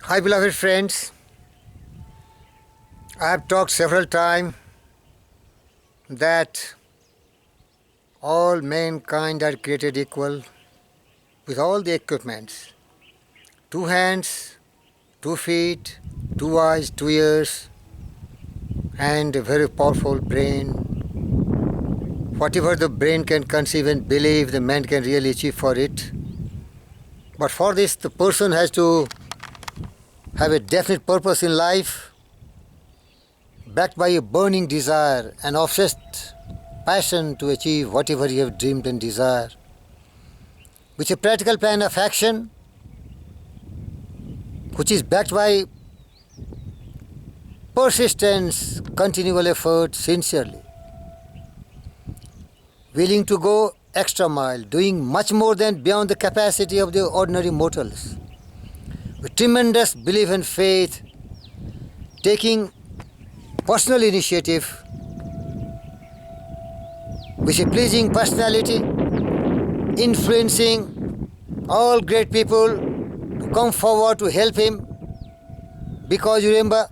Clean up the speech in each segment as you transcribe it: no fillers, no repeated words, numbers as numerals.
Hi, beloved friends. I have talked several times that all mankind are created equal with all the equipments: two hands, 2 feet, 2 eyes, 2 ears, and a very powerful brain. Whatever the brain can conceive and believe, the man can really achieve for it. But for this, the person has to have a definite purpose in life, backed by a burning desire, an obsessed passion to achieve whatever you have dreamed and desired, with a practical plan of action which is backed by persistence, continual effort, sincerely, willing to go extra mile, doing much more than beyond the capacity of the ordinary mortals, with tremendous belief and faith, taking personal initiative, with a pleasing personality, influencing all great people to come forward to help him. Because you remember,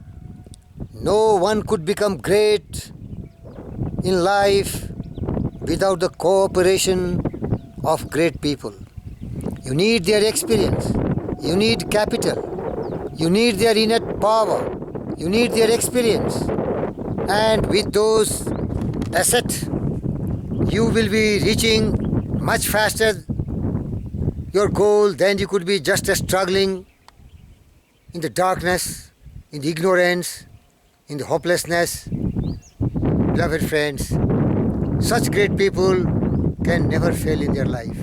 no one could become great in life without the cooperation of great people. You need their experience, you need capital, you need their innate power, you need their experience, and with those assets you will be reaching much faster your goal than you could be just struggling in the darkness, in the ignorance, in the hopelessness. Beloved friends, such great people can never fail in their life.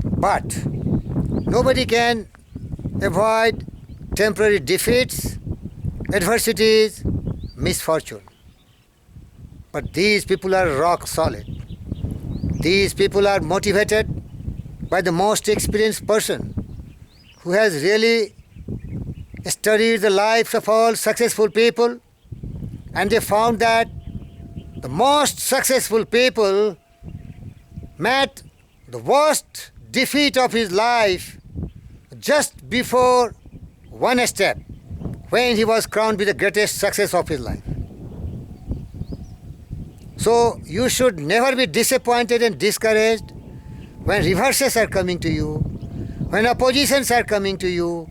But nobody can avoid temporary defeats, adversities, misfortune. But these people are rock solid. These people are motivated by the most experienced person who has really studied the lives of all successful people, and they found that the most successful people met the worst defeat of his life just before one step, when he was crowned with the greatest success of his life. So you should never be disappointed and discouraged when reverses are coming to you, when oppositions are coming to you,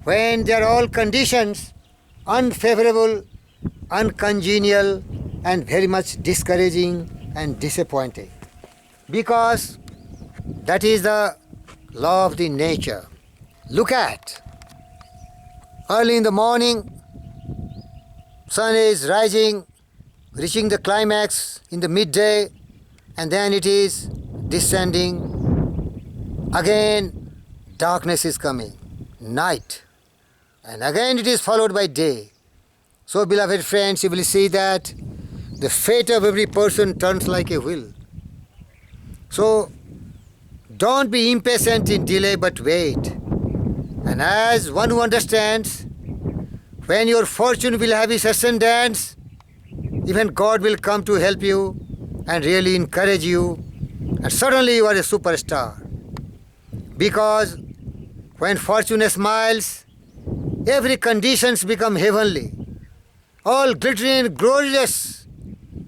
when there are all conditions unfavorable, uncongenial, and very much discouraging and disappointing. Because that is the law of the nature. Look at, early in the morning, sun is rising, reaching the climax in the midday, and then it is descending. Again, darkness is coming, night, and again it is followed by day. So, beloved friends, you will see that the fate of every person turns like a wheel. So, don't be impatient in delay, but wait. And as one who understands, when your fortune will have its ascendance, even God will come to help you and really encourage you, and suddenly you are a superstar. Because when fortune smiles, every conditions become heavenly. All glittering and glorious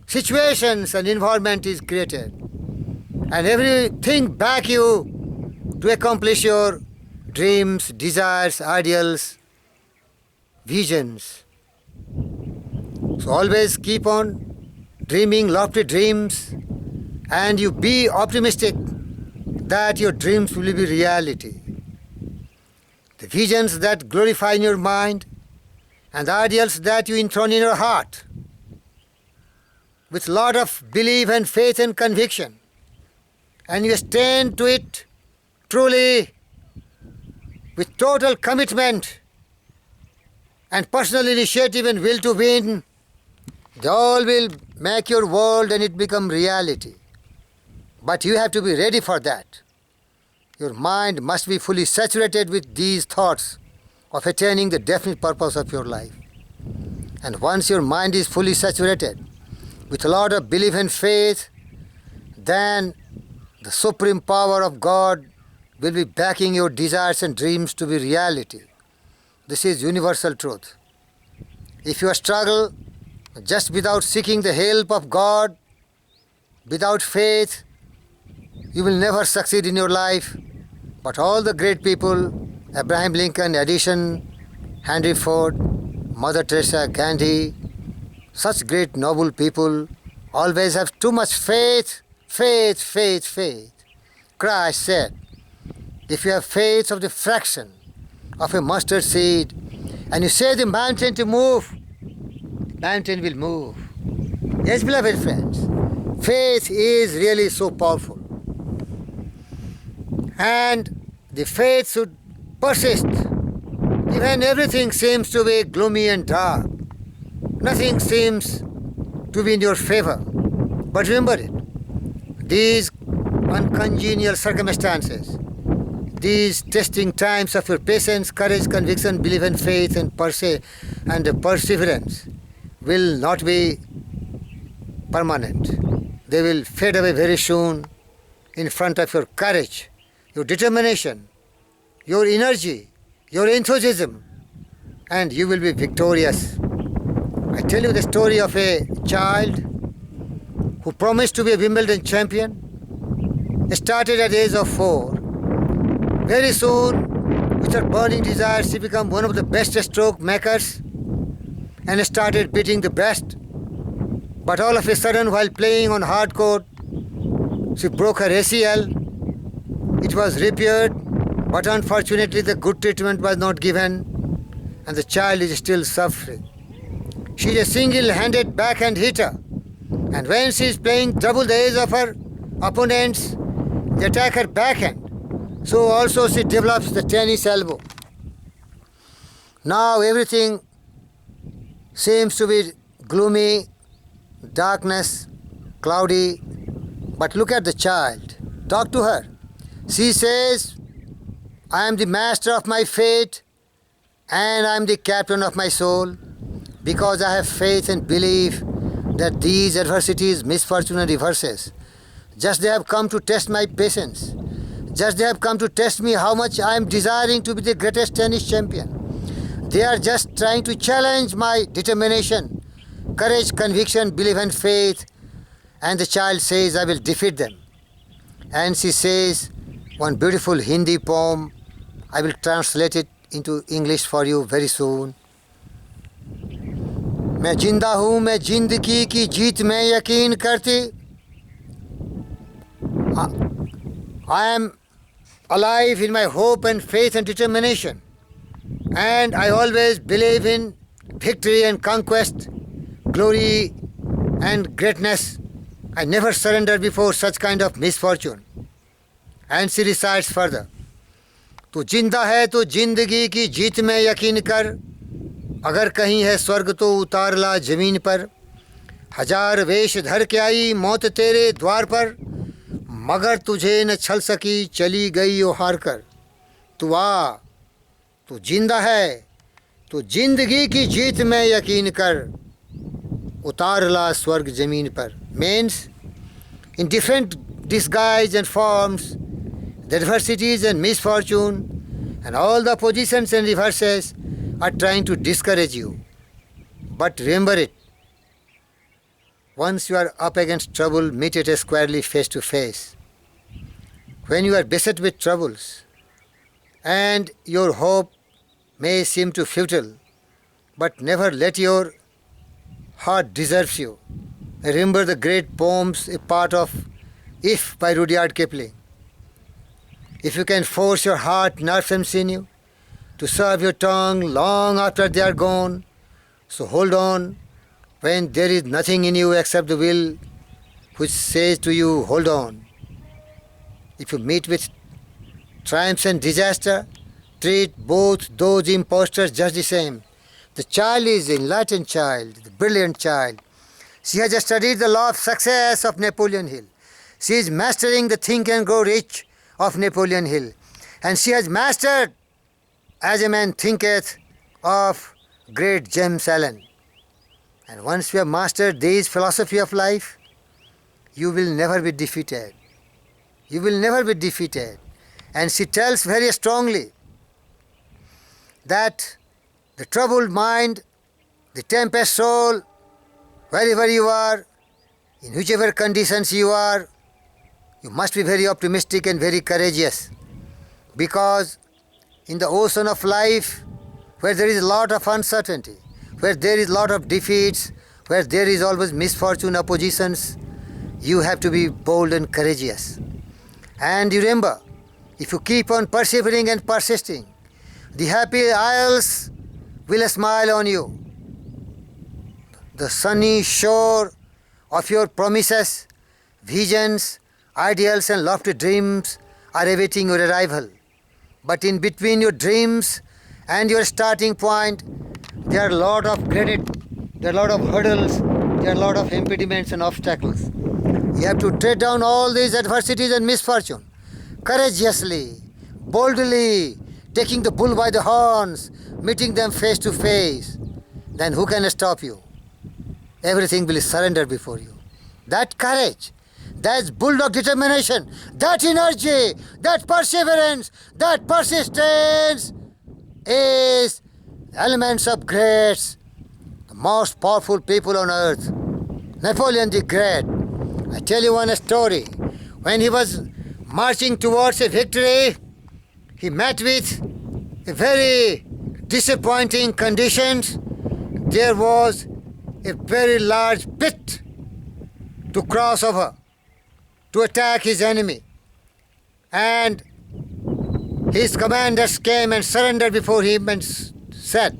situations and environment is created, and everything back you to accomplish your dreams, desires, ideals, visions. So always keep on dreaming lofty dreams, and you be optimistic that your dreams will be reality. The visions that glorify in your mind and the ideals that you enthrone in your heart with lot of belief and faith and conviction, and you stand to it truly with total commitment and personal initiative and will to win, they all will make your world and it become reality. But you have to be ready for that. Your mind must be fully saturated with these thoughts of attaining the definite purpose of your life. And once your mind is fully saturated with a lot of belief and faith, then the supreme power of God will be backing your desires and dreams to be reality. This is universal truth. If you struggle just without seeking the help of God, without faith, you will never succeed in your life. But all the great people, Abraham Lincoln, Edison, Henry Ford, Mother Teresa, Gandhi, such great noble people always have too much faith, faith, faith, faith. Christ said, if you have faith of the fraction of a mustard seed and you say the mountain to move, mountain will move. Yes, beloved friends, faith is really so powerful. And the faith should persist. Even everything seems to be gloomy and dark. Nothing seems to be in your favor. But remember it. These uncongenial circumstances, these testing times of your patience, courage, conviction, belief and faith and perseverance will not be permanent. They will fade away very soon in front of your courage, your determination, your energy, your enthusiasm, and you will be victorious. I tell you the story of a child who promised to be a Wimbledon champion. Started at the age of 4. Very soon, with her burning desire, she became one of the best stroke makers and started beating the best. But all of a sudden, while playing on hard court, she broke her ACL. It was repaired, but unfortunately the good treatment was not given and the child is still suffering. She is a single-handed backhand hitter, and when she is playing double the age of her opponents, they attack her backhand. So also she develops the tennis elbow. Now everything seems to be gloomy, darkness, cloudy, but look at the child. Talk to her. She says, I am the master of my fate and I am the captain of my soul because I have faith and belief that these adversities, misfortune and reverses, just they have come to test my patience. Just they have come to test me how much I am desiring to be the greatest tennis champion. They are just trying to challenge my determination, courage, conviction, belief and faith. And the child says, I will defeat them. And she says one beautiful Hindi poem. I will translate it into English for you very soon. मैं जिंदा हूँ, मैं जिंदगी की जीत में यकीन करती. I am alive in my hope and faith and determination. And I always believe in victory and conquest, glory and greatness. I never surrender before such kind of misfortune. And she recites further. तू जिंदा है तो जिंदगी की जीत में यकीन कर, अगर कहीं है स्वर्ग तो उतार ला जमीन पर. हजार वेश धर के आई मौत तेरे द्वार पर, मगर तुझे न छल सकी चली गई वो हार कर. तू आ, तू जिंदा है तो जिंदगी की जीत में यकीन कर, उतार ला स्वर्ग जमीन पर. Means, in different disguise and forms, the adversities and misfortune and all the oppositions and reverses are trying to discourage you. But remember it, once you are up against trouble, meet it squarely face to face. When you are beset with troubles and your hope may seem to futile, but never let your heart desert you. Remember the great poems, a part of If by Rudyard Kipling. If you can force your heart, nerves and sinew to serve your tongue long after they are gone, so hold on when there is nothing in you except the will which says to you, hold on. If you meet with triumphs and disaster, treat both those impostors just the same. The child is the enlightened child, the brilliant child. She has studied the law of success of Napoleon Hill. She is mastering the Think and Grow Rich of Napoleon Hill. And she has mastered As a Man Thinketh of great James Allen. And once you have mastered this philosophy of life, you will never be defeated. You will never be defeated. And she tells very strongly that the troubled mind, the tempest soul, wherever you are, in whichever conditions you are, you must be very optimistic and very courageous. Because in the ocean of life, where there is a lot of uncertainty, where there is a lot of defeats, where there is always misfortune, oppositions, you have to be bold and courageous. And remember, if you keep on persevering and persisting, the happy isles will smile on you. The sunny shore of your promises, visions, ideals and lofty dreams are awaiting your arrival. But in between your dreams and your starting point, there are a lot of there are a lot of hurdles, there are a lot of impediments and obstacles. You have to tread down all these adversities and misfortune courageously, boldly, taking the bull by the horns, meeting them face to face. Then who can stop you? Everything will surrender before you. That courage, that bulldog determination, that energy, that perseverance, that persistence is elements of greats, the most powerful people on earth. Napoleon the Great. I tell you one story. When he was marching towards a victory, he met with a very disappointing conditions. There was a very large pit to cross over, to attack his enemy. And his commanders came and surrendered before him and said,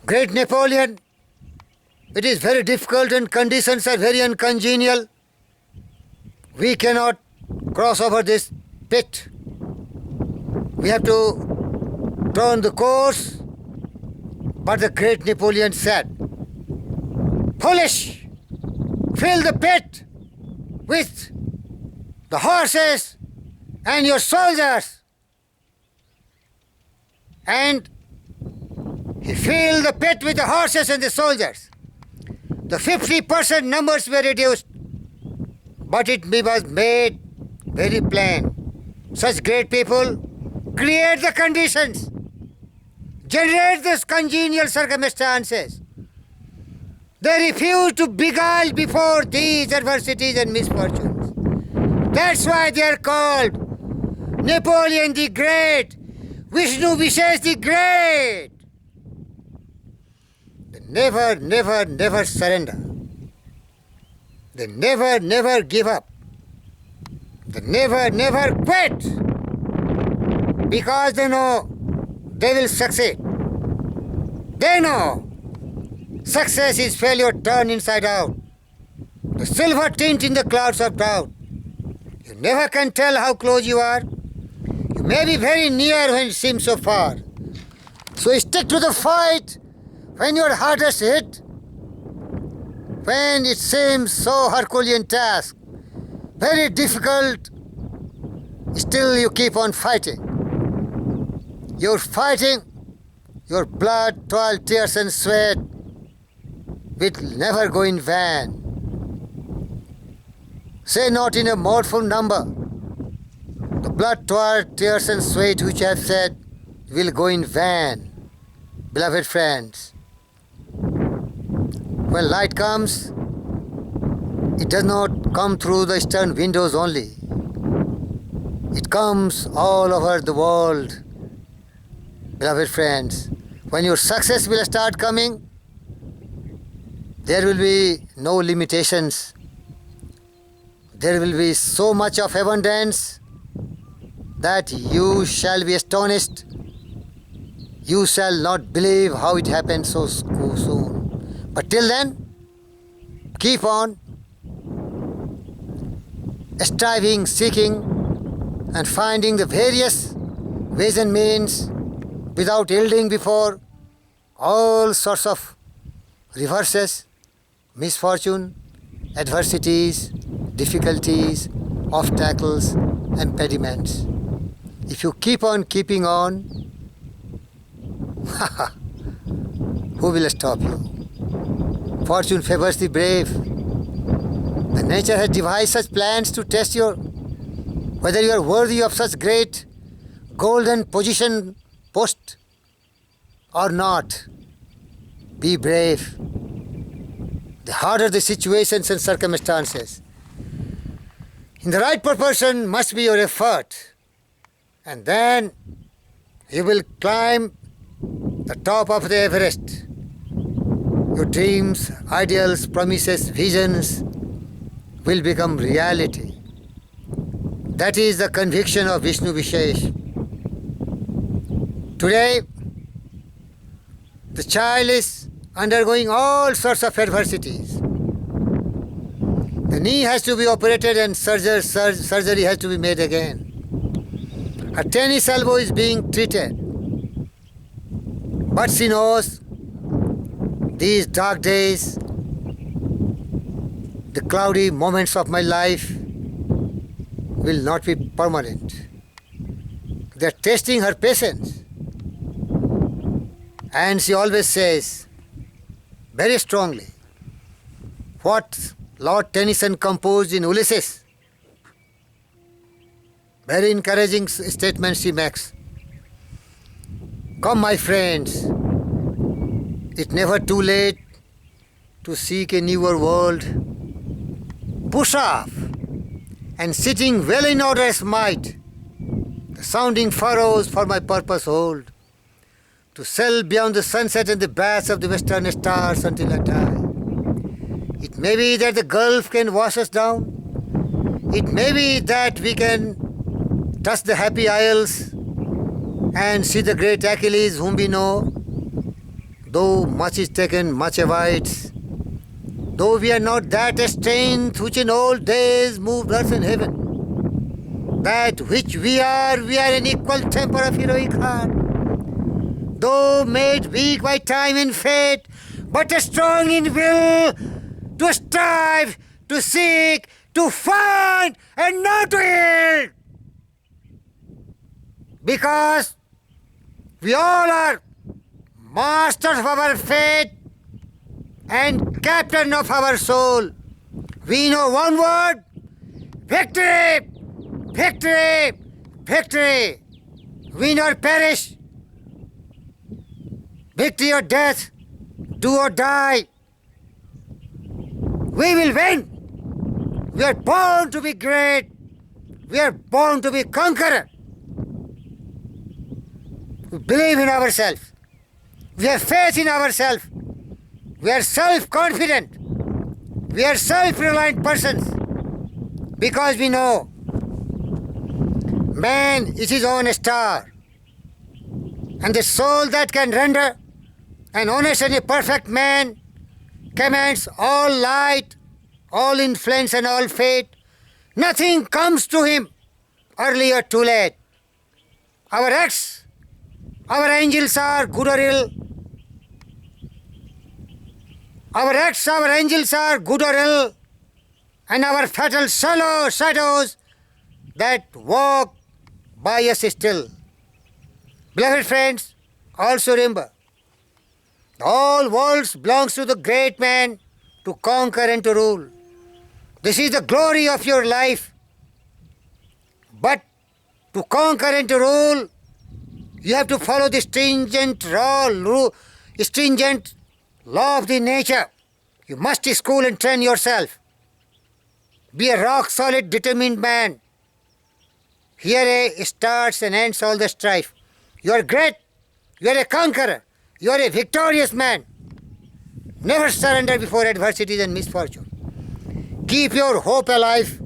"Great Napoleon, it is very difficult and conditions are very uncongenial. We cannot cross over this pit. We have to turn the course." But the great Napoleon said, "Foolish! Fill the pit with the horses and your soldiers." And he filled the pit with the horses and the soldiers. The 50% numbers were reduced, but it was made very plain. Such great people create the conditions, generate these congenial circumstances. They refuse to beguile before these adversities and misfortunes. That's why they are called Napoleon the Great, Vishnu Vishesh the Great. They never surrender. They never give up. They never quit. Because they know they will succeed. They know success is failure turned inside out. The silver tint in the clouds of doubt. You never can tell how close you are. You may be very near when it seems so far. So stick to the fight when your hardest hit, when it seems so Herculean task, very difficult, still you keep on fighting. You're fighting, your blood, toil, tears and sweat will never go in vain. Say not in a mournful number. The blood, toil, tears and sweat which I have said will go in vain. Beloved friends, when light comes, it does not come through the eastern windows only. It comes all over the world. Beloved friends, when your success will start coming, there will be no limitations. There will be so much of abundance that you shall be astonished. You shall not believe how it happened so soon. But till then, keep on striving, seeking, and finding the various ways and means without yielding before all sorts of reverses, misfortune, adversities, difficulties, obstacles, impediments. If you keep on keeping on, who will stop you? Fortune favors the brave. The nature has devised such plans to test whether you are worthy of such great golden post or not, be brave. The harder the situations and circumstances, in the right proportion must be your effort, and then you will climb the top of the Everest. Your dreams, ideals, promises, visions will become reality. That is the conviction of Vishnu Vishesh. Today, the child is undergoing all sorts of adversities. The knee has to be operated and surgery has to be made again. Her tennis elbow is being treated. But she knows these dark days, the cloudy moments of my life will not be permanent. They are testing her patience. And she always says, very strongly, what Lord Tennyson composed in Ulysses. Very encouraging statement she makes. Come, my friends, it's never too late to seek a newer world. Push off, and sitting well in order as might, the sounding furrows for my purpose hold, to sail beyond the sunset and the baths of the western stars until I die. It may be that the Gulf can wash us down. It may be that we can touch the happy isles and see the great Achilles whom we know. Though much is taken, much abides. Though we are not that strength which in old days moved earth and heaven. That which we are an equal temper of heroic heart. Though made weak by time and fate, but strong in will, to strive, to seek, to find, and not to yield. Because we all are masters of our fate and captain of our soul. We know one word: victory, victory, victory. Win or perish. Victory or death, do or die. We will win. We are born to be great. We are born to be conqueror. We believe in ourselves. We have faith in ourselves. We are self-confident. We are self-reliant persons because we know man is his own star, and the soul that can render an honest and a perfect man commands all light, all influence and all fate. Nothing comes to him early or too late. Our acts, our angels are good or ill. Our acts, our angels are good or ill, and our fatal shadows that walk by us still. Beloved friends, also remember, all worlds belongs to the great man to conquer and to rule. This is the glory of your life. But to conquer and to rule, you have to follow the stringent law of the nature. You must school and train yourself. Be a rock-solid, determined man. Here starts and ends all the strife. You are great. You are a conqueror. You are a victorious man. Never surrender before adversities and misfortune. Keep your hope alive.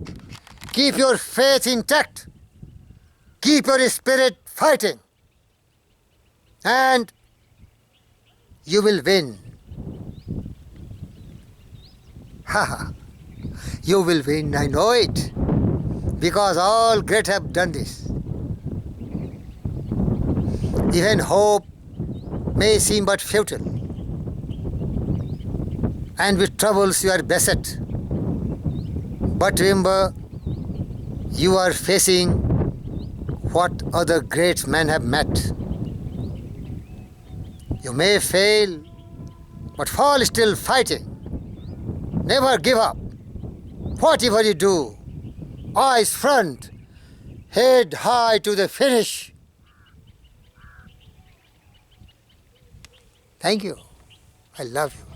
Keep your faith intact. Keep your spirit fighting. And you will win. Haha. You will win, I know it. Because all great have done this. Even hope may seem but futile. And with troubles you are beset. But remember, you are facing what other great men have met. You may fail, but fall still fighting. Never give up. Whatever you do, eyes front, head high to the finish. Thank you. I love you.